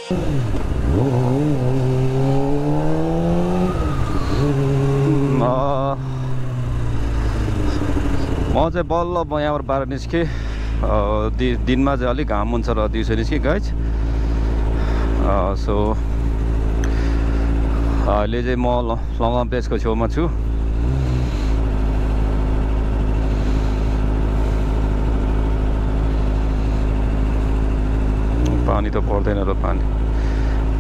म चाहिँ बल्ल यहाँबाट बाहिर निस्केँ। दिनमा चाहिँ अलिक घाम हुन्छ र दिउँसो निस्केँ गाइज। सो अहिले चाहिँ म लङ्गम प्लेसको छेउमा छु। पानी त पर्दैन र पानी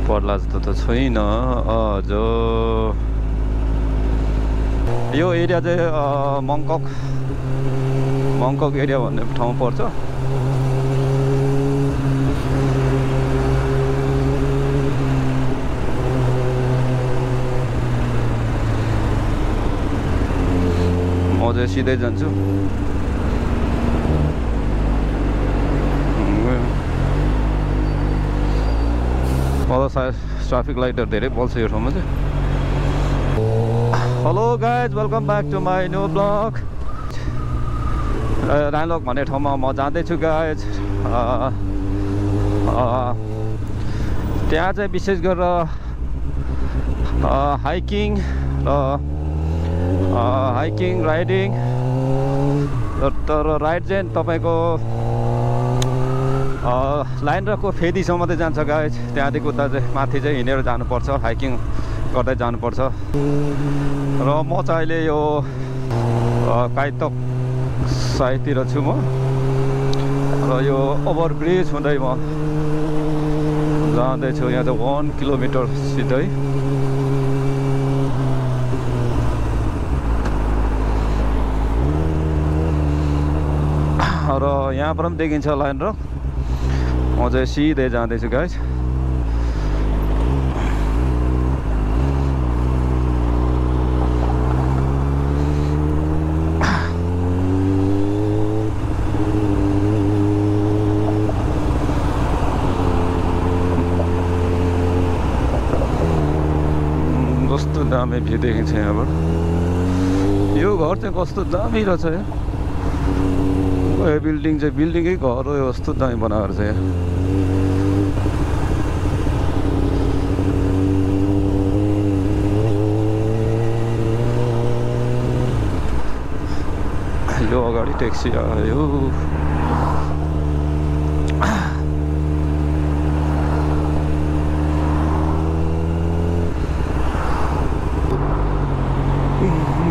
पर्ला जस्तो त छैन अझ। यो एरिया चाहिँ मङ्कक एरिया भन्ने ठाउँ पर्छ। म चाहिँ सिधै जान्छु। सायद ट्राफिक लाइटहरू धेरै बल्छ यो ठाउँमा चाहिँ। Hello guys, welcome back to my new blog. राइनलक भन्ने ठाउँमा म जाँदैछु गाइज। त्यहाँ चाहिँ विशेष गरेर हाइकिङ राइडिङ। तर राइड चाहिँ तपाईँको लाइन रकको फेदीसम्म मात्रै जान्छ गाइज। त्यहाँदेखि उता चाहिँ माथि चाहिँ हिँडेर जानुपर्छ, हाइकिङ गर्दै जानुपर्छ। र म चाहिँ अहिले यो काइतक साइडतिर छु म। र यो ओभरब्रिज हुँदै म जाँदैछु। यहाँ चाहिँ 1 किलोमिटर सिधै। र यहाँबाट पनि देखिन्छ लाइन रक। म चाहिँ सिधै जाँदैछु गाइज। कस्तो दामी भ्यू देखिन्छ यहाँबाट। यो घर चाहिँ कस्तो दामी रहेछ यार। बिल्डिङ चाहिँ बिल्डिङै घर हो, कस्तो दामी बनाएर चाहिँ यो अगाडि ट्याक्सी आयो।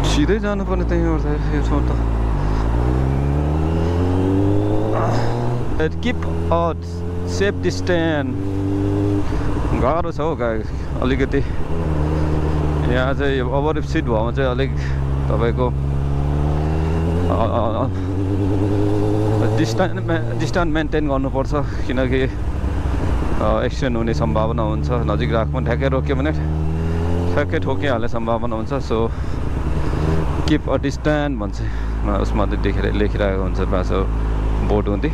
सिधै जानुपर्ने त्यहीँबाट यो ठाउँ त। Keep a safe distance. गाह्रो छ हौ अलिकति। यहाँ चाहिँ ओभर स्पिड भएमा चाहिँ अलिक तपाईँको डिस्टेन्स मेन्टेन गर्नुपर्छ, किनकि एक्सिडेन्ट हुने सम्भावना हुन्छ। नजिक राख्नु ठ्याक्कै रोक्यो भने ठ्याक्कै ठोकिहाल्ने सम्भावना हुन्छ। सो किप अ डिस्टेन्स भन्छ उसमा चाहिँ लेखिरहेको हुन्छ बासो बोर्ड हुँदै।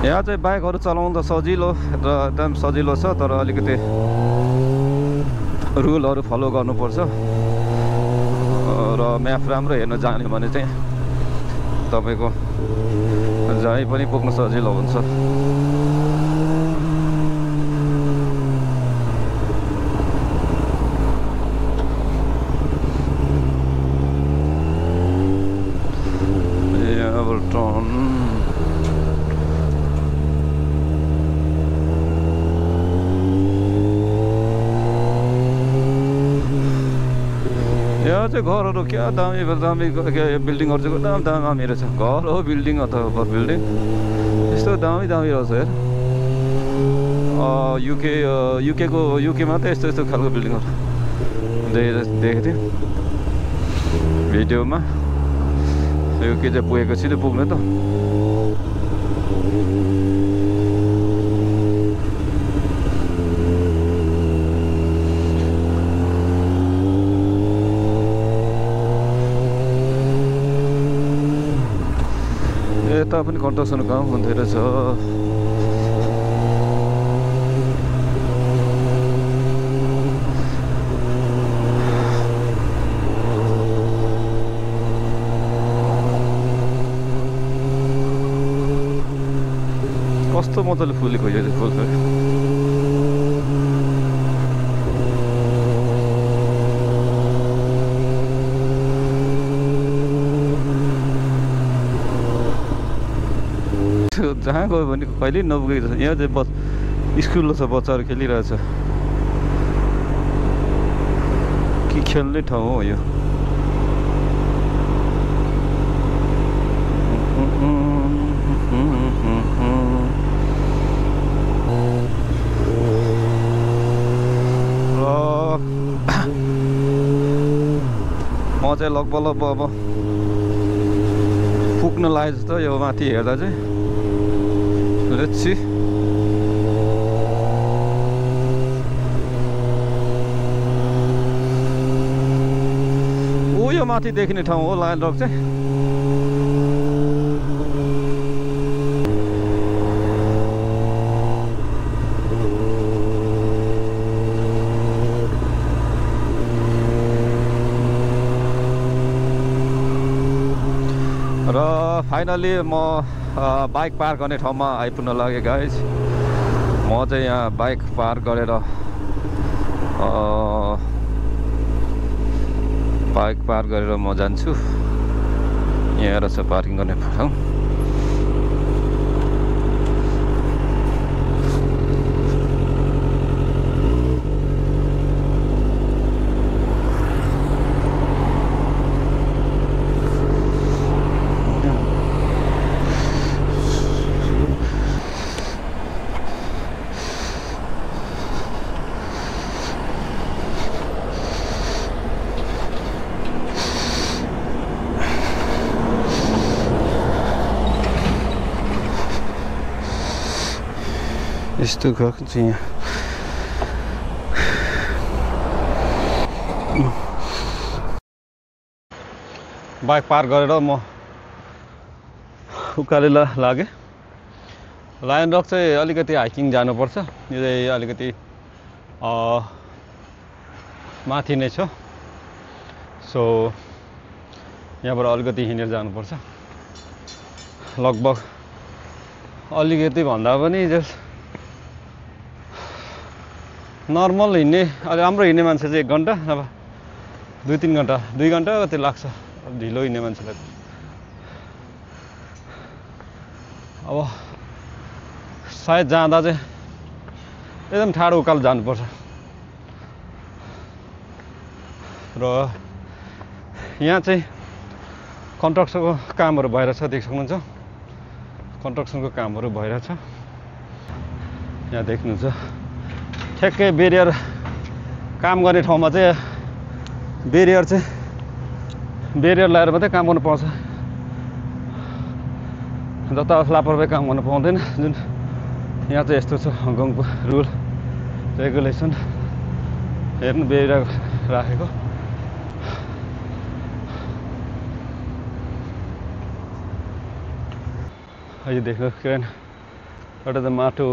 यहाँ चाहिँ बाइकहरू चलाउँदा सजिलो र एकदम सजिलो छ। तर अलिकति रुलहरू फलो गर्नुपर्छ र म्याप राम्रो हेर्न जान्यो भने चाहिँ तपाईँको जहीँ पनि पुग्न सजिलो हुन्छ। यहाँ चाहिँ घरहरू क्या दामी बिल्डिङहरू चाहिँ दामी दामी रहेछ। घर हो बिल्डिङ अथवा बिल्डिङ यस्तो दामी रहेछ यार। युकेमा त यस्तो खालको बिल्डिङहरू देखेको थिएँ भिडियोमा। युके चाहिँ पुगेको सिधै पुग्ने त। यता पनि कन्स्ट्रक्सन काम हुँदै रहेछ। कस्तो मजाले फुलेको यो फुल जहाँ गयो भने कहिले नपुगेको छ। यहाँ चाहिँ स्कुल छ, बच्चाहरू खेलिरहेछ कि खेल्ने ठाउँ हो यो। म चाहिँ लगभग अब पुग्न लाग्यो जस्तो यो माथि हेर्दा चाहिँ। Let's see. यो माथि देखिने ठाउँ हो लायन रक चाहिँ। र फाइनली म बाइक पार्क गर्ने ठाउँमा आइपुग्न लागेँ गाइज। म चाहिँ यहाँ बाइक पार्क गरेर म जान्छु। यहाँ रहेछ पार्किङ गर्ने ठाउँ। यस्तो गएको चाहिँ यहाँ बाइक पार्क गरेर म उकालो लागेँ। लायन रक चाहिँ अलिकति हाइकिङ जानुपर्छ। यो चाहिँ अलिकति माथि नै छ। सो यहाँबाट अलिकति हिँडेर जानुपर्छ। लगभग अलिकति भन्दा पनि जस्ट नर्मल हिँड्ने, अलि राम्रो हिँड्ने मान्छे चाहिँ 1 घन्टा नभए 2-3 घन्टा, 2 घन्टा जति लाग्छ ढिलो हिँड्ने मान्छेलाई। अब सायद जाँदा चाहिँ एकदम ठाडो उकालो जानुपर्छ। र यहाँ चाहिँ कन्स्ट्रक्सनको कामहरू भइरहेछ, देख्न सक्नुहुन्छ। कन्स्ट्रक्सनको कामहरू भइरहेछ यहाँ देख्नुहुन्छ। ठ्याक्कै बेरियर काम गर्ने ठाउँमा चाहिँ बेरियर लगाएर मात्रै काम गर्नु पाउँछ। जता लापरवाही काम गर्नु पाउँदैन। जुन यहाँ चाहिँ यस्तो छ हङकङको रुल रेगुलेसन। हेर्नु बेरियर राखेको। यो देख्नु क्रेन, एउटा त माटो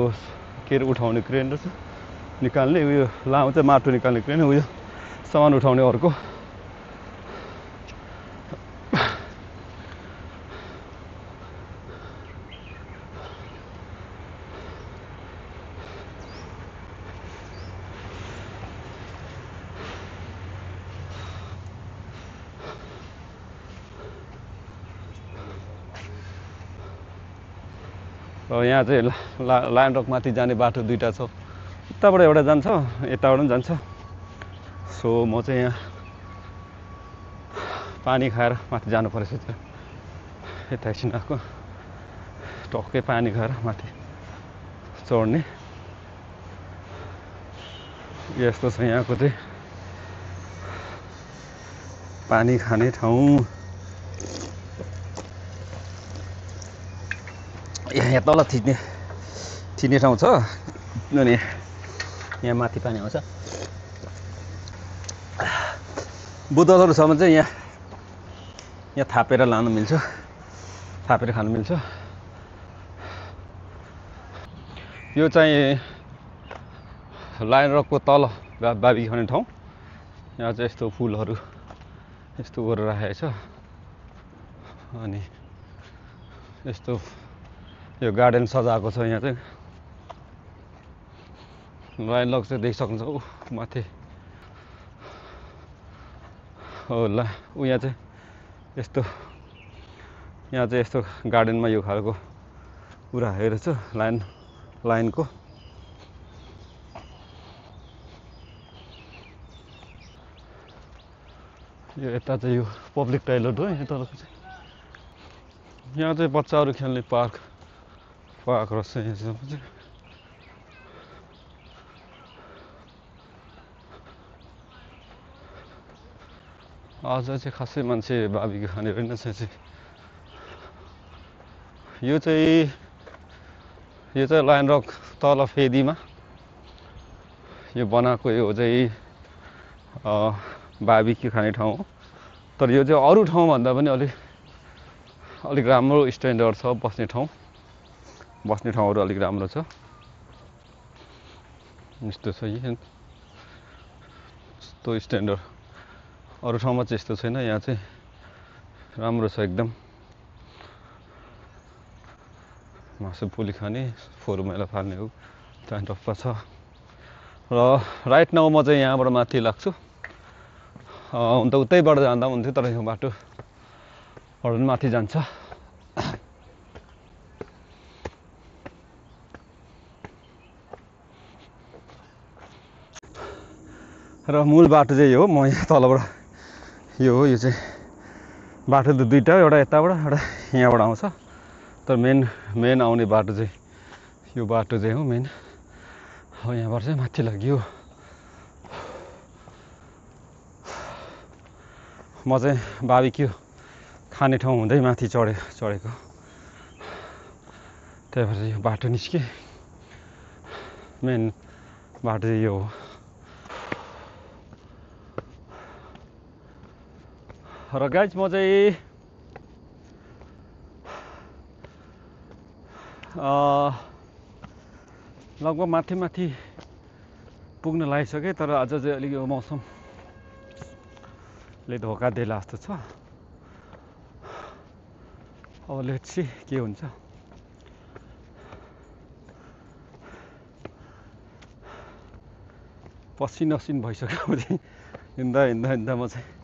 के अरे उठाउने क्रेन रहेछ, निकाल्ने। उयो लामो चाहिँ माटो निकाल्ने क्रेन, उयो सामान उठाउने अर्को। यहाँ चाहिँ लायन रक माथि जाने बाटो दुईटा छ। उताबाट एउटा जान्छ, यताबाट पनि जान्छ। सो म चाहिँ यहाँ पानी खाएर माथि जानु परेछ। यता एकछिन आएको, टक्कै पानी खाएर माथि चढ्ने। यस्तो छ यहाँको चाहिँ पानी खाने ठाउँ। यहाँ तल थिच्ने ठाउँ छ। अनि यहाँ माथि पानी आउँछ। बुद्धहरूसम्म चाहिँ यहाँ थापेर लानु मिल्छ, थापेर खानु मिल्छ। यो चाहिँ लायन रकको तल बाबी खाने ठाउँ। यहाँ चाहिँ यस्तो फुलहरू यस्तो गरेर राखेको छ। अनि यस्तो यो गार्डन सजाएको छ यहाँ चाहिँ लाइन लग चाहिँ देखिसक्नुहुन्छ ऊ माथि हो ल ऊ यहाँ चाहिँ यस्तो यहाँ चाहिँ यस्तो गार्डनमा यो खालको कुरा हेरेछु लाइनको यो यता चाहिँ यो पब्लिक टोइलेट हो यता चाहिँ यहाँ चाहिँ बच्चाहरू खेल्ने पार्क रहेछ यहाँ चाहिँ आज चाहिँ खासै मान्छे बाबीको खाने रहेन चाहिँ यो चाहिँ लाइन रक तल फेदीमा यो बनाएको यो चाहिँ बाबीक्यू खाने ठाउँ हो तर यो चाहिँ अरू ठाउँभन्दा पनि अलिक राम्रो स्ट्यान्डर्ड छ बस्ने ठाउँहरू अलिक राम्रो छ यस्तो छ यस्तो स्ट्यान्डर्ड अरू ठाउँमा चाहिँ यस्तो छैन यहाँ चाहिँ राम्रो छ एकदम मासु पुली खाने फोहोर मैला फाल्ने हो त्यहाँ टप्पा छ र राइट नाउ म चाहिँ यहाँबाट माथि लाग्छु हुन त उतैबाट जाँदा हुन्थ्यो तर यो बाटोबाट पनि माथि जान्छ र मूल बाटो चाहिँ यो हो म यहाँ तलबाट यो चाहिँ बाटो त दुईटा एउटा यताबाट एउटा यहाँबाट आउँछ तर मेन आउने बाटो चाहिँ यो बाटो चाहिँ हो मेन हो यहाँबाट चाहिँ माथि लाग्यो म चाहिँ बाबीक्यू खाने ठाउँ हुँदै माथि चढेको त्यही भएर यो बाटो निस्के मेन बाटो चाहिँ यो हो र गाइज म चाहिँ लगभग माथि पुग्न लागिसकेँ तर आज चाहिँ अलिक यो मौसमले धोका दिएला जस्तो छ अब लेट्स सी के हुन्छ पसिन भइसक्यो हिँड्दा म चाहिँ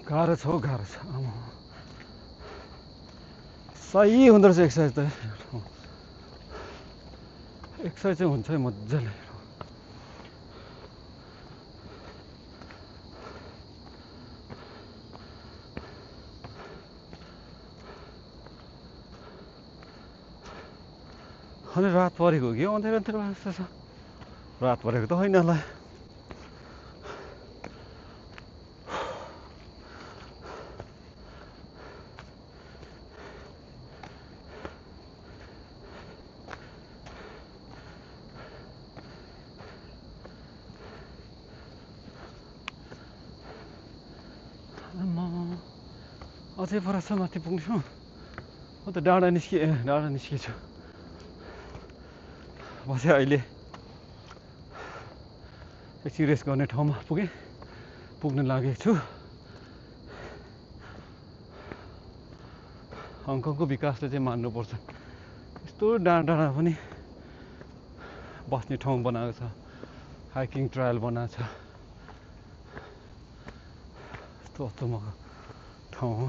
गाह्रो छ सही हुँदो रहेछ एक्सर्साइज त एक्सर्साइज चाहिँ हुन्छ मजाले अनि रात परेको हो कि अँधेरो जस्तो छ रात परेको त होइन होला अझै परछ माथि पुग्छु म त डाँडा निस्केछु म चाहिँ अहिले एकछिन रेस्ट गर्ने ठाउँमा पुग्न लागेको छु हङकङको विकासले चाहिँ मान्नुपर्छ यस्तो डाँडा पनि बस्ने ठाउँ बनाएको छ हाइकिङ ट्रायल बनाएको छ यस्तो अचम्मको ठाउँ हो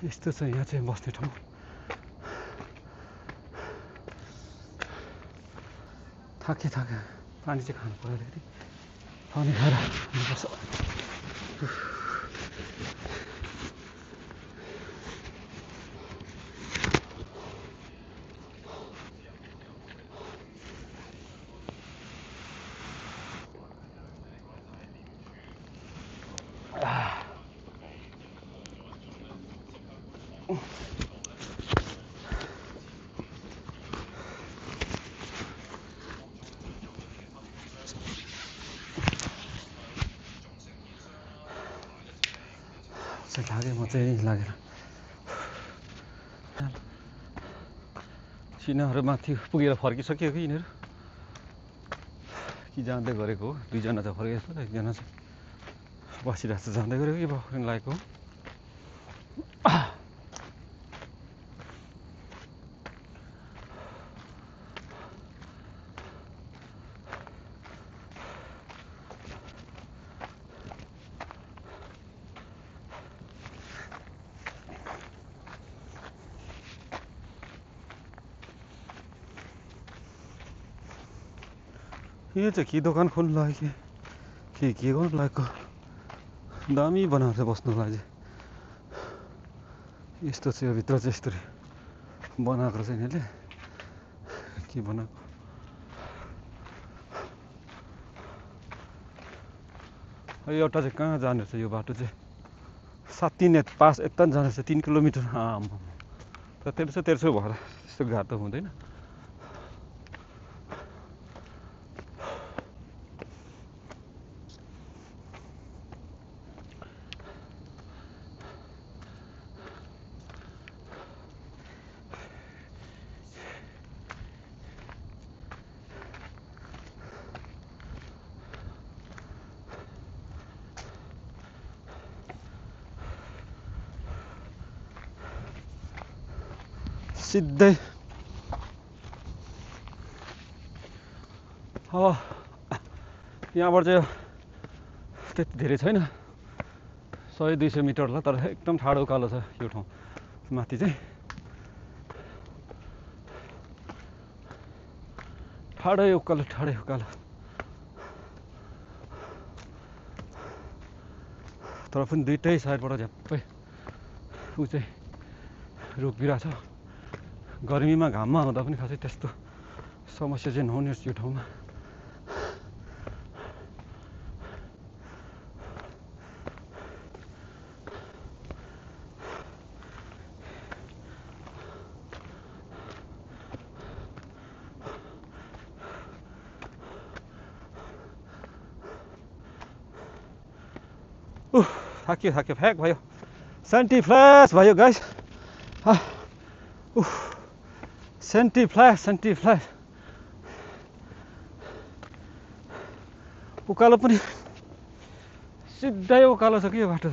यस्तो छ यहाँ चाहिँ बस्ने ठाउँ थाके पानी चाहिँ खानु पर्यो अलिकति पानी खाएर हुनुपर्छ लाग्यो म चाहिँ लागेर चिनाहरू माथि पुगेर फर्किसक्यो कि यिनीहरू कि जाँदै गरेको हो 2 जना चाहिँ फर्केको छ 1 जना चाहिँ बसिरहेको छ जाँदै गरेको कि भर्खर लागेको यो चाहिँ के दोकान खोल्नु लाग्यो के गर्नु लागेको दामी बनाएर चाहिँ बस्नुको लागि यस्तो चाहिँ भित्र चाहिँ यस्तो बनाएको रहेछ यिनीहरूले के बनाएको एउटा चाहिँ कहाँ जाने रहेछ यो बाटो चाहिँ 7-3 पास यता जाने रहेछ 3 किलोमिटर त 1300 भएर त्यस्तो गाह्रो हुँदैन सिधै अब यहाँबाट चाहिँ त्यति धेरै छैन 100-200 मिटर होला तर एकदम ठाडो उकालो छ यो ठाउँ माथि चाहिँ ठाडै उकालो तर पनि दुईटै साइडबाट झ्याप्पै ऊ चाहिँ रुख बिरुवा छ गर्मीमा घाममा हुँदा पनि खासै त्यस्तो समस्या चाहिँ नहुने यो ठाउँमा थाक्यो फ्याक भयो सेन्टी फ्ल्यास भयो गाइस सेन्टी फ्ल्यास उकालो पनि सिधै उकालो छ कि यो बाटो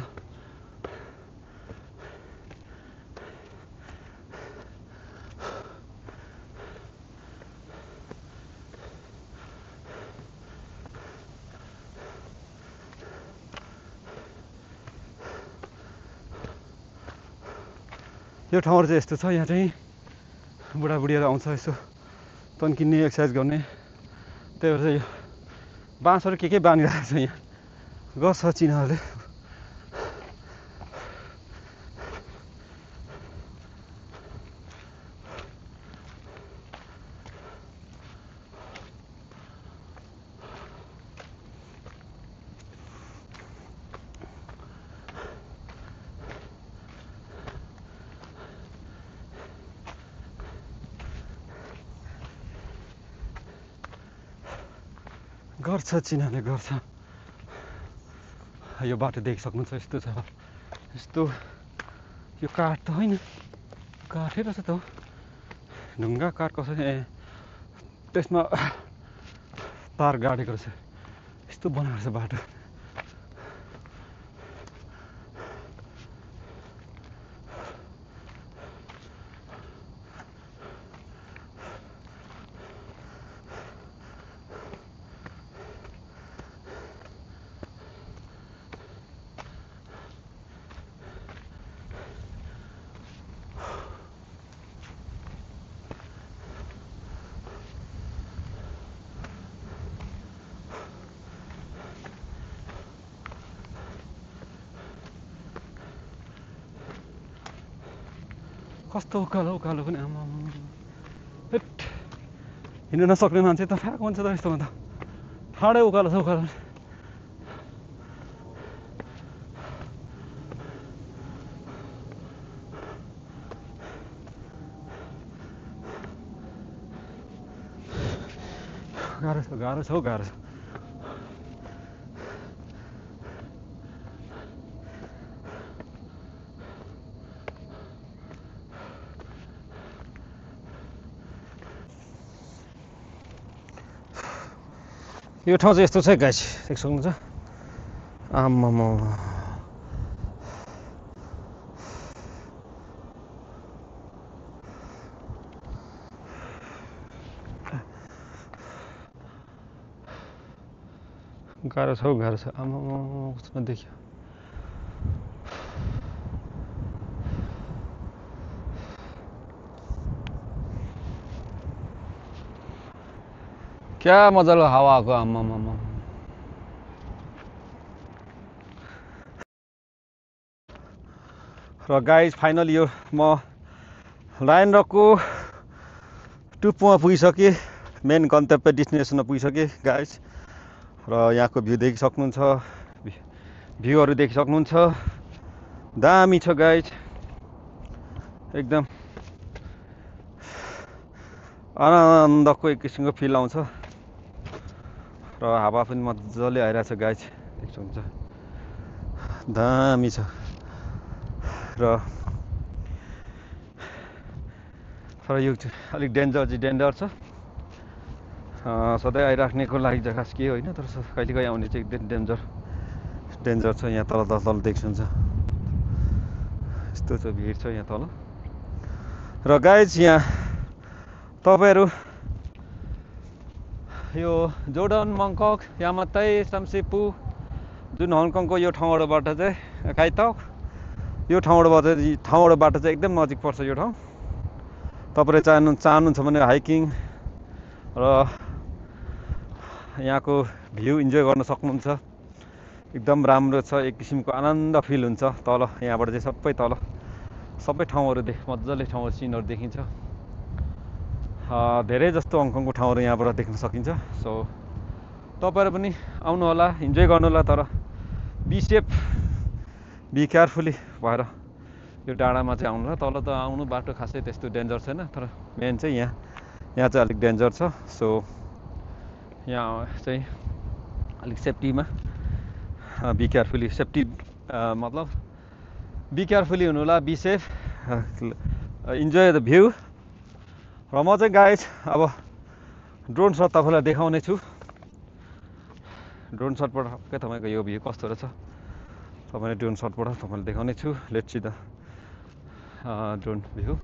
यो ठाउँहरू चाहिँ यस्तो छ यहाँ चाहिँ बुढाबुढीहरू आउँछ यसो तन्किने एक्सर्साइज गर्ने त्यही भएर चाहिँ यो बाँसहरू के बाँधिरहेको छ यहाँ गर्छ चिनाहरूले गर्छ चिनाले गर्छ यो बाटो देखिसक्नुहुन्छ यस्तो छ यस्तो यो काठ त होइन काठै रहेछ त हो ढुङ्गा काठ कसरी त्यसमा तार गाडेको रहेछ यस्तो बनाएको छ बाटो कस्तो उकालो पनि आमा हिँड्न नसक्ने मान्छे त फ्याक हुन्छ त यस्तोमा त ठाडै उकालो छ उकालो गाह्रो छ गाह्रो छ गाह्रो छ यो ठाउँ चाहिँ यस्तो छ गाइस देख्न सक्नुहुन्छ आम्मामा गाह्रो छ आम्मामा कस्तो देखियो क्या मजाले हावा आएको आम्मामा र गाइस फाइनली यो म लायन रकको टुप्पोमा पुगिसकेँ मेन गन्तव्य डेस्टिनेसनमा पुगिसकेँ गाइस र यहाँको भ्यू देखिसक्नुहुन्छ भ्यूहरू देखिसक्नुहुन्छ दामी छ गाइस एकदम आनन्दको एक किसिमको फिल आउँछ र हावा पनि मजाले आइरहेछ गाइस देख्नुहुन्छ दामी छ र यो चाहिँ अलिक डेन्जर छ सधैँ आइराख्नेको लागि जग्गा के होइन तर कहिलेकाहीँ आउने चाहिँ एकदम डेन्जर छ यहाँ तल देख्नुहुन्छ यस्तो छ भिड छ यहाँ तल र गाइज यहाँ तपाईहरू यो जोर्डन मङ्कक यामातै सामसिपु जुन हङकङको यो ठाउँहरूबाट चाहिँ काइतक यो ठाउँहरूबाट चाहिँ एकदम नजिक पर्छ यो ठाउँ तपाईले चाहनुहुन्छ भने हाइकिङ र यहाँको भ्यू इन्जोय गर्न सक्नुहुन्छ एकदम राम्रो छ एक किसिमको आनन्द फिल हुन्छ तल यहाँबाट चाहिँ सबै ठाउँहरू मजाले ठाउँहरू सिनहरू देखिन्छ धेरै जस्तो हङकङको ठाउँहरू यहाँबाट देख्न सकिन्छ सो तपाईहरु पनि आउनु होला इन्जोय गर्नु होला तर बी सेफ बी केयरफुली भएर यो डाँडामा चाहिँ आउनु होला तल त आउनु बाटो खासै त्यस्तो डेन्जर छैन तर मेन चाहिँ यहाँ चाहिँ अलिक डेन्जर छ सो यहाँ चाहिँ अलिक सेफ्टीमा बी केयरफुली सेफ्टी मतलब बी केयरफुली हुनु होला be safe enjoy the view र म चाहिँ गाइज अब ड्रोन सट तपाईलाई देखाउने छु ड्रोन सटबाट के तपाईको यो भ्यू कस्तो रहेछ तपाईले ड्रोन सटबाट तपाईलाई देखाउने छु let's see the drone view